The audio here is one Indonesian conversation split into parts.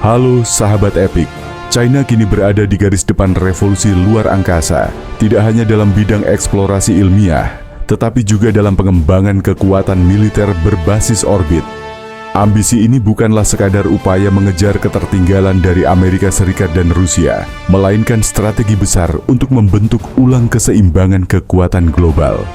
Halo sahabat Epik, China kini berada di garis depan revolusi luar angkasa, tidak hanya dalam bidang eksplorasi ilmiah, tetapi juga dalam pengembangan kekuatan militer berbasis orbit. Ambisi ini bukanlah sekadar upaya mengejar ketertinggalan dari Amerika Serikat dan Rusia, melainkan strategi besar untuk membentuk ulang keseimbangan kekuatan global.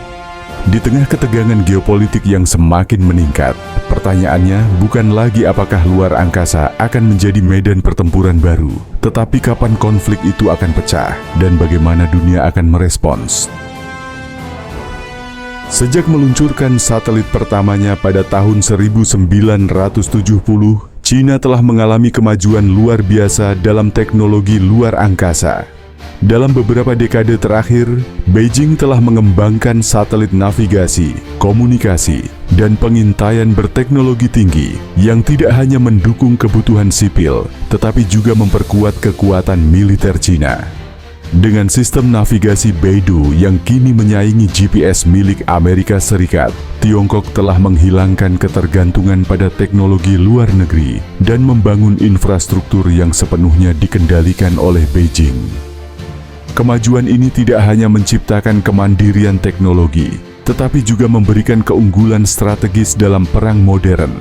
Di tengah ketegangan geopolitik yang semakin meningkat, pertanyaannya bukan lagi apakah luar angkasa akan menjadi medan pertempuran baru, tetapi kapan konflik itu akan pecah dan bagaimana dunia akan merespons. Sejak meluncurkan satelit pertamanya pada tahun 1970, China telah mengalami kemajuan luar biasa dalam teknologi luar angkasa. Dalam beberapa dekade terakhir, Beijing telah mengembangkan satelit navigasi, komunikasi, dan pengintaian berteknologi tinggi yang tidak hanya mendukung kebutuhan sipil, tetapi juga memperkuat kekuatan militer China. Dengan sistem navigasi Beidou yang kini menyaingi GPS milik Amerika Serikat, Tiongkok telah menghilangkan ketergantungan pada teknologi luar negeri dan membangun infrastruktur yang sepenuhnya dikendalikan oleh Beijing. Kemajuan ini tidak hanya menciptakan kemandirian teknologi, tetapi juga memberikan keunggulan strategis dalam perang modern.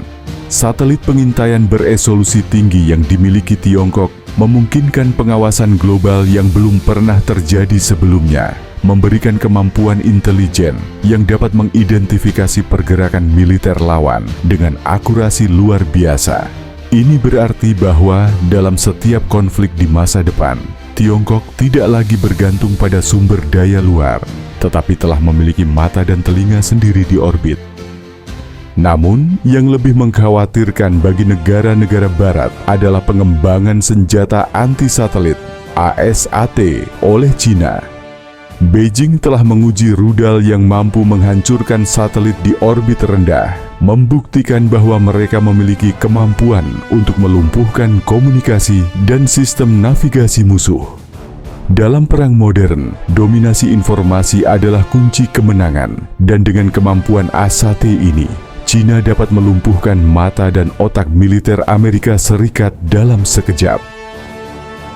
Satelit pengintaian beresolusi tinggi yang dimiliki Tiongkok memungkinkan pengawasan global yang belum pernah terjadi sebelumnya, memberikan kemampuan intelijen yang dapat mengidentifikasi pergerakan militer lawan dengan akurasi luar biasa. Ini berarti bahwa dalam setiap konflik di masa depan, Tiongkok tidak lagi bergantung pada sumber daya luar, tetapi telah memiliki mata dan telinga sendiri di orbit. Namun, yang lebih mengkhawatirkan bagi negara-negara barat adalah pengembangan senjata anti-satelit ASAT oleh China. Beijing telah menguji rudal yang mampu menghancurkan satelit di orbit rendah, membuktikan bahwa mereka memiliki kemampuan untuk melumpuhkan komunikasi dan sistem navigasi musuh. Dalam perang modern, dominasi informasi adalah kunci kemenangan, dan dengan kemampuan ASAT ini, China dapat melumpuhkan mata dan otak militer Amerika Serikat dalam sekejap.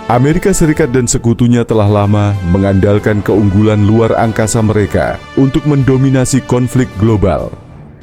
Amerika Serikat dan sekutunya telah lama mengandalkan keunggulan luar angkasa mereka untuk mendominasi konflik global.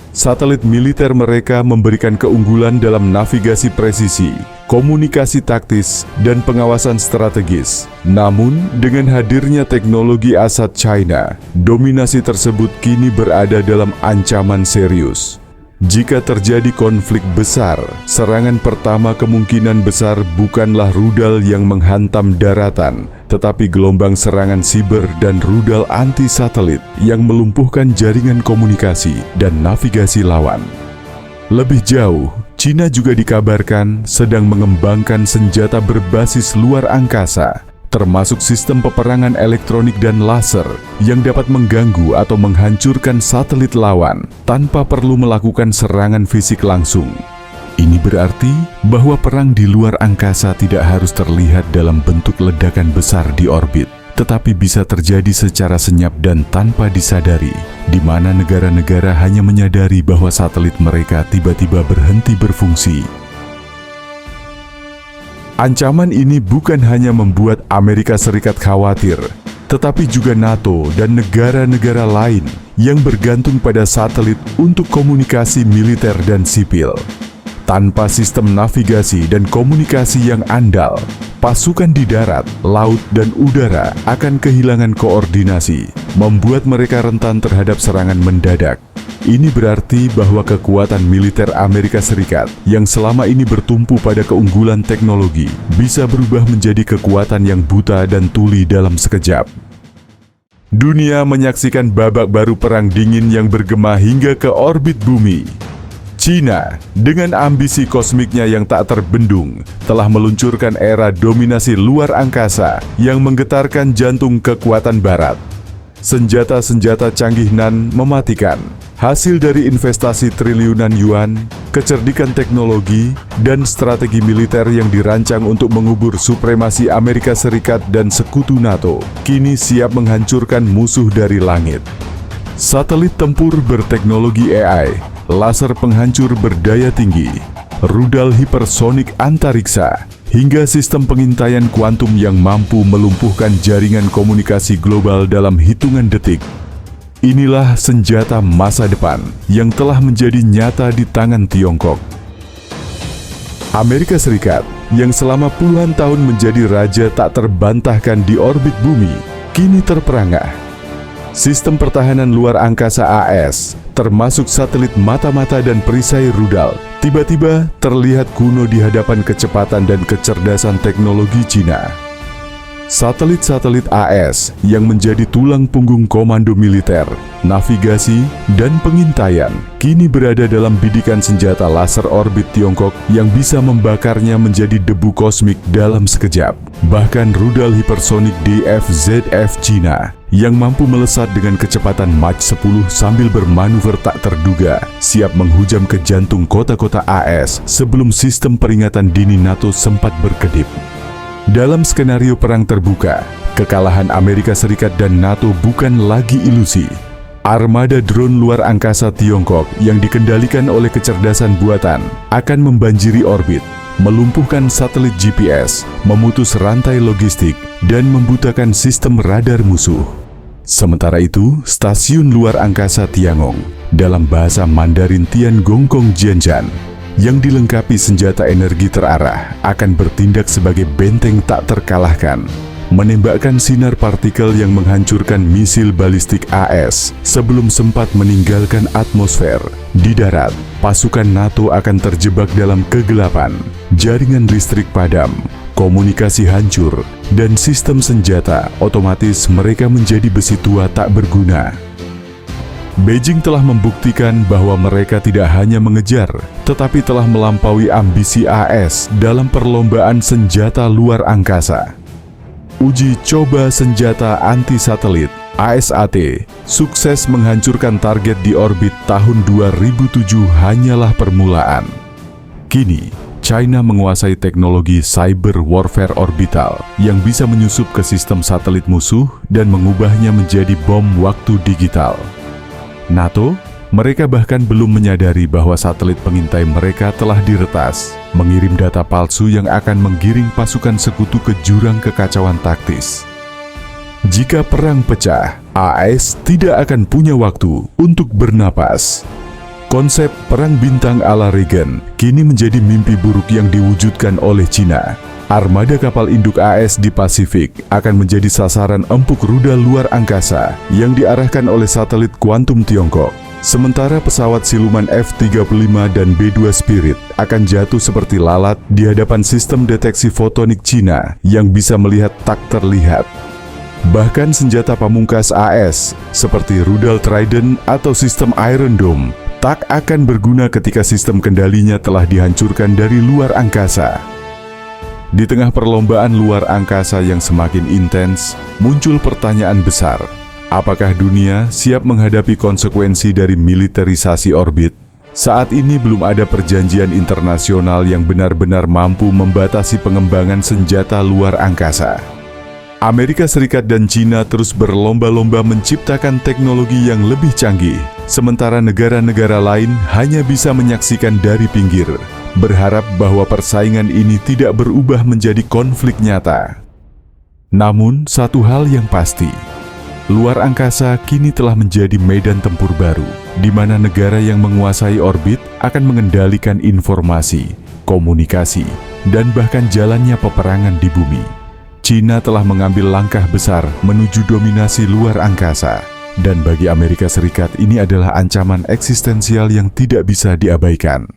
Satelit militer mereka memberikan keunggulan dalam navigasi presisi, komunikasi taktis, dan pengawasan strategis. Namun, dengan hadirnya teknologi ASAT China, dominasi tersebut kini berada dalam ancaman serius. Jika terjadi konflik besar, serangan pertama kemungkinan besar bukanlah rudal yang menghantam daratan, tetapi gelombang serangan siber dan rudal anti-satelit yang melumpuhkan jaringan komunikasi dan navigasi lawan. Lebih jauh, China juga dikabarkan sedang mengembangkan senjata berbasis luar angkasa, termasuk sistem peperangan elektronik dan laser yang dapat mengganggu atau menghancurkan satelit lawan tanpa perlu melakukan serangan fisik langsung. Ini berarti bahwa perang di luar angkasa tidak harus terlihat dalam bentuk ledakan besar di orbit, tetapi bisa terjadi secara senyap dan tanpa disadari, di mana negara-negara hanya menyadari bahwa satelit mereka tiba-tiba berhenti berfungsi. Ancaman ini bukan hanya membuat Amerika Serikat khawatir, tetapi juga NATO dan negara-negara lain yang bergantung pada satelit untuk komunikasi militer dan sipil. Tanpa sistem navigasi dan komunikasi yang andal, pasukan di darat, laut, dan udara akan kehilangan koordinasi, membuat mereka rentan terhadap serangan mendadak. Ini berarti bahwa kekuatan militer Amerika Serikat yang selama ini bertumpu pada keunggulan teknologi bisa berubah menjadi kekuatan yang buta dan tuli dalam sekejap. Dunia menyaksikan babak baru perang dingin yang bergema hingga ke orbit bumi. China, dengan ambisi kosmiknya yang tak terbendung, telah meluncurkan era dominasi luar angkasa yang menggetarkan jantung kekuatan barat. Senjata-senjata canggih nan mematikan, hasil dari investasi triliunan yuan, kecerdikan teknologi, dan strategi militer yang dirancang untuk mengubur supremasi Amerika Serikat dan sekutu NATO, kini siap menghancurkan musuh dari langit. Satelit tempur berteknologi AI, laser penghancur berdaya tinggi, rudal hipersonik antariksa, hingga sistem pengintaian kuantum yang mampu melumpuhkan jaringan komunikasi global dalam hitungan detik. Inilah senjata masa depan yang telah menjadi nyata di tangan Tiongkok. Amerika Serikat yang selama puluhan tahun menjadi raja tak terbantahkan di orbit bumi, kini terperangah. Sistem pertahanan luar angkasa AS, termasuk satelit mata-mata dan perisai rudal, tiba-tiba terlihat kuno di hadapan kecepatan dan kecerdasan teknologi Cina. Satelit-satelit AS yang menjadi tulang punggung komando militer, navigasi, dan pengintaian kini berada dalam bidikan senjata laser orbit Tiongkok yang bisa membakarnya menjadi debu kosmik dalam sekejap. Bahkan rudal hipersonik DF-ZF Cina yang mampu melesat dengan kecepatan Mach 10 sambil bermanuver tak terduga, siap menghujam ke jantung kota-kota AS sebelum sistem peringatan dini NATO sempat berkedip. Dalam skenario perang terbuka, kekalahan Amerika Serikat dan NATO bukan lagi ilusi. Armada drone luar angkasa Tiongkok yang dikendalikan oleh kecerdasan buatan akan membanjiri orbit, melumpuhkan satelit GPS, memutus rantai logistik, dan membutakan sistem radar musuh. Sementara itu, stasiun luar angkasa Tiangong, dalam bahasa Mandarin Tiangongkong Jianjian, yang dilengkapi senjata energi terarah akan bertindak sebagai benteng tak terkalahkan, menembakkan sinar partikel yang menghancurkan misil balistik AS sebelum sempat meninggalkan atmosfer. Di darat, pasukan NATO akan terjebak dalam kegelapan, jaringan listrik padam, komunikasi hancur, dan sistem senjata otomatis mereka menjadi besi tua tak berguna. Beijing telah membuktikan bahwa mereka tidak hanya mengejar, tetapi telah melampaui ambisi AS dalam perlombaan senjata luar angkasa. Uji coba senjata anti-satelit ASAT sukses menghancurkan target di orbit tahun 2007 hanyalah permulaan. Kini, China menguasai teknologi cyber warfare orbital yang bisa menyusup ke sistem satelit musuh dan mengubahnya menjadi bom waktu digital. NATO, mereka bahkan belum menyadari bahwa satelit pengintai mereka telah diretas, mengirim data palsu yang akan menggiring pasukan sekutu ke jurang kekacauan taktis. Jika perang pecah, AS tidak akan punya waktu untuk bernapas. Konsep perang bintang ala Reagan kini menjadi mimpi buruk yang diwujudkan oleh Cina. Armada kapal induk AS di Pasifik akan menjadi sasaran empuk rudal luar angkasa yang diarahkan oleh satelit kuantum Tiongkok. Sementara pesawat siluman F-35 dan B-2 Spirit akan jatuh seperti lalat di hadapan sistem deteksi fotonik Cina yang bisa melihat tak terlihat. Bahkan senjata pamungkas AS seperti rudal Trident atau sistem Iron Dome tak akan berguna ketika sistem kendalinya telah dihancurkan dari luar angkasa. Di tengah perlombaan luar angkasa yang semakin intens, muncul pertanyaan besar. Apakah dunia siap menghadapi konsekuensi dari militerisasi orbit? Saat ini belum ada perjanjian internasional yang benar-benar mampu membatasi pengembangan senjata luar angkasa. Amerika Serikat dan Cina terus berlomba-lomba menciptakan teknologi yang lebih canggih, sementara negara-negara lain hanya bisa menyaksikan dari pinggir, berharap bahwa persaingan ini tidak berubah menjadi konflik nyata. Namun, satu hal yang pasti, luar angkasa kini telah menjadi medan tempur baru, di mana negara yang menguasai orbit akan mengendalikan informasi, komunikasi, dan bahkan jalannya peperangan di bumi. Cina telah mengambil langkah besar menuju dominasi luar angkasa, dan bagi Amerika Serikat ini adalah ancaman eksistensial yang tidak bisa diabaikan.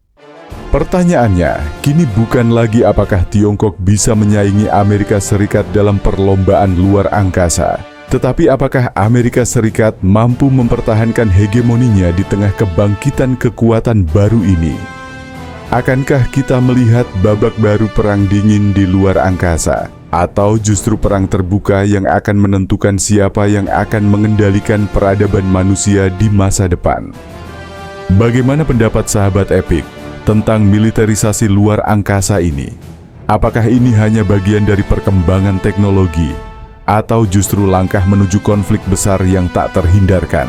Pertanyaannya, kini bukan lagi apakah Tiongkok bisa menyaingi Amerika Serikat dalam perlombaan luar angkasa, tetapi apakah Amerika Serikat mampu mempertahankan hegemoninya di tengah kebangkitan kekuatan baru ini? Akankah kita melihat babak baru perang dingin di luar angkasa? Atau justru perang terbuka yang akan menentukan siapa yang akan mengendalikan peradaban manusia di masa depan? Bagaimana pendapat sahabat Epik tentang militerisasi luar angkasa ini? Apakah ini hanya bagian dari perkembangan teknologi, atau justru langkah menuju konflik besar yang tak terhindarkan?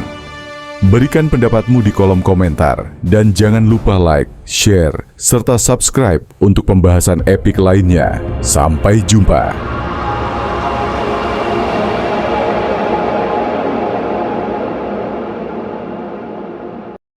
Berikan pendapatmu di kolom komentar, dan jangan lupa like, share, serta subscribe untuk pembahasan epik lainnya. Sampai jumpa.